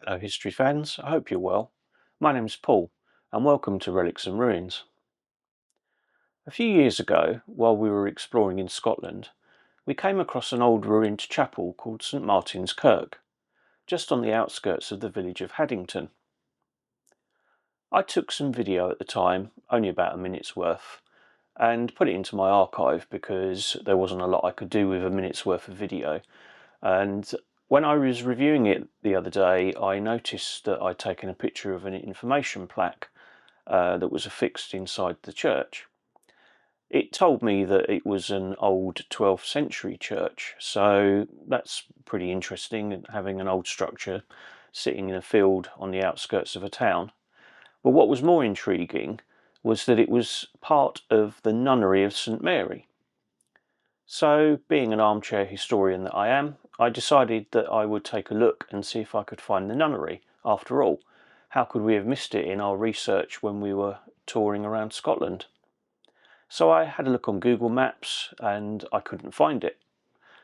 Hello history fans, I hope you're well. My name's Paul and welcome to Relics and Ruins. A few years ago, while we were exploring in Scotland, we came across an old ruined chapel called St Martin's Kirk, just on the outskirts of the village of Haddington. I took some video at the time, only about a minute's worth, and put it into my archive because there wasn't a lot I could do with a minute's worth of video. And when I was reviewing it the other day, I noticed that I'd taken a picture of an information plaque that was affixed inside the church. It told me that it was an old 12th century church, so that's pretty interesting, having an old structure sitting in a field on the outskirts of a town. But what was more intriguing was that it was part of the nunnery of St Mary. So, being an armchair historian that I am, I decided that I would take a look and see if I could find the nunnery. After all, how could we have missed it in our research when we were touring around Scotland? So I had a look on Google Maps and I couldn't find it.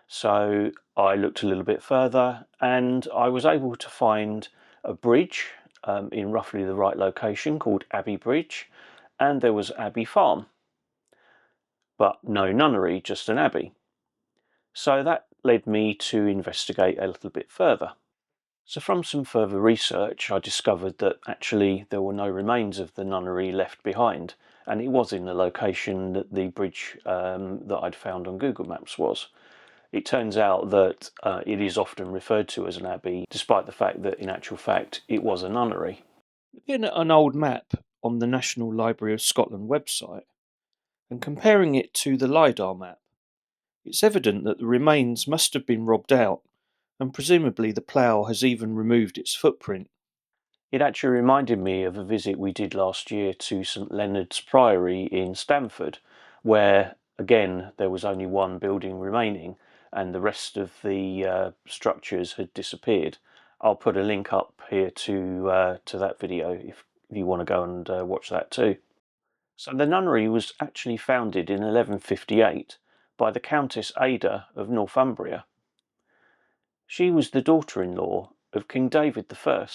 So I looked a little bit further and I was able to find a bridge in roughly the right location called Abbey Bridge, and there was Abbey Farm. But no nunnery, just an abbey. So that led me to investigate a little bit further. So from some further research, I discovered that actually there were no remains of the nunnery left behind, and it was in the location that the bridge that I'd found on Google Maps was. It turns out that it is often referred to as an abbey, despite the fact that in actual fact it was a nunnery. Looking at an old map on the National Library of Scotland website and comparing it to the LiDAR map, it's evident that the remains must have been robbed out, and presumably the plough has even removed its footprint. It actually reminded me of a visit we did last year to St Leonard's Priory in Stamford, where again there was only one building remaining and the rest of the structures had disappeared. I'll put a link up here to that video if you want to go and watch that too. So the nunnery was actually founded in 1158 by the Countess Ada of Northumbria. She was the daughter-in-law of King David I,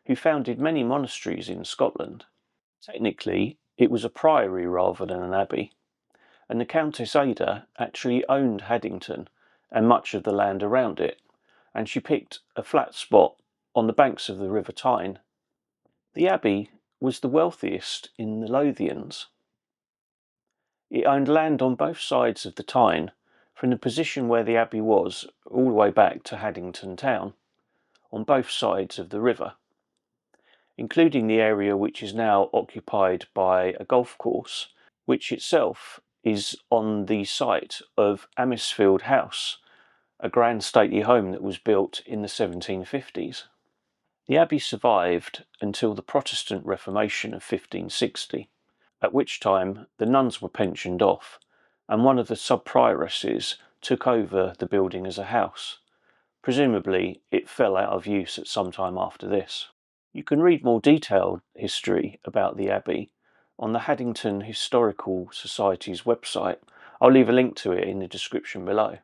who founded many monasteries in Scotland. Technically, it was a priory rather than an abbey, and the Countess Ada actually owned Haddington and much of the land around it, and she picked a flat spot on the banks of the River Tyne. The abbey was the wealthiest in the Lothians. It owned land on both sides of the Tyne, from the position where the abbey was all the way back to Haddington town, on both sides of the river, including the area which is now occupied by a golf course, which itself is on the site of Amisfield House, a grand stately home that was built in the 1750s. The abbey survived until the Protestant Reformation of 1560, at which time the nuns were pensioned off, and one of the sub-prioresses took over the building as a house. Presumably, it fell out of use at some time after this. You can read more detailed history about the abbey on the Haddington Historical Society's website. I'll leave a link to it in the description below.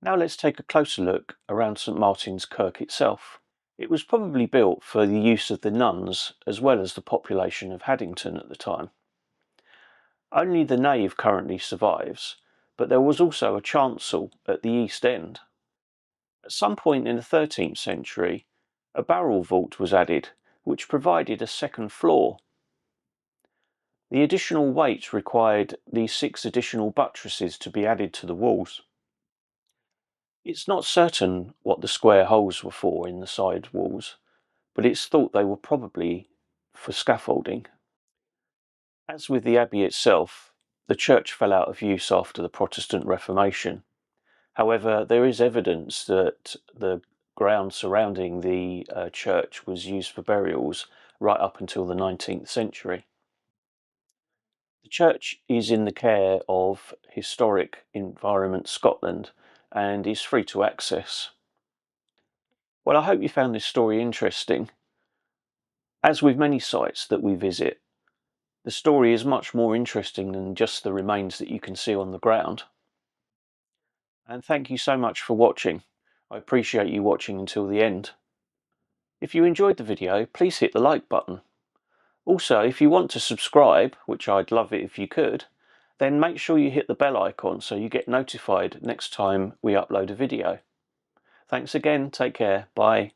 Now let's take a closer look around St Martin's Kirk itself. It was probably built for the use of the nuns as well as the population of Haddington at the time. Only the nave currently survives, but there was also a chancel at the east end. At some point in the 13th century, a barrel vault was added, which provided a second floor. The additional weight required these 6 additional buttresses to be added to the walls. It's not certain what the square holes were for in the side walls, but it's thought they were probably for scaffolding. As with the abbey itself, the church fell out of use after the Protestant Reformation. However, there is evidence that the ground surrounding the church was used for burials right up until the 19th century. The church is in the care of Historic Environment Scotland and is free to access. Well, I hope you found this story interesting. As with many sites that we visit, the story is much more interesting than just the remains that you can see on the ground. And thank you so much for watching. I appreciate you watching until the end. If you enjoyed the video, please hit the like button. Also, if you want to subscribe, which I'd love it if you could, then make sure you hit the bell icon so you get notified next time we upload a video. Thanks again, take care, bye.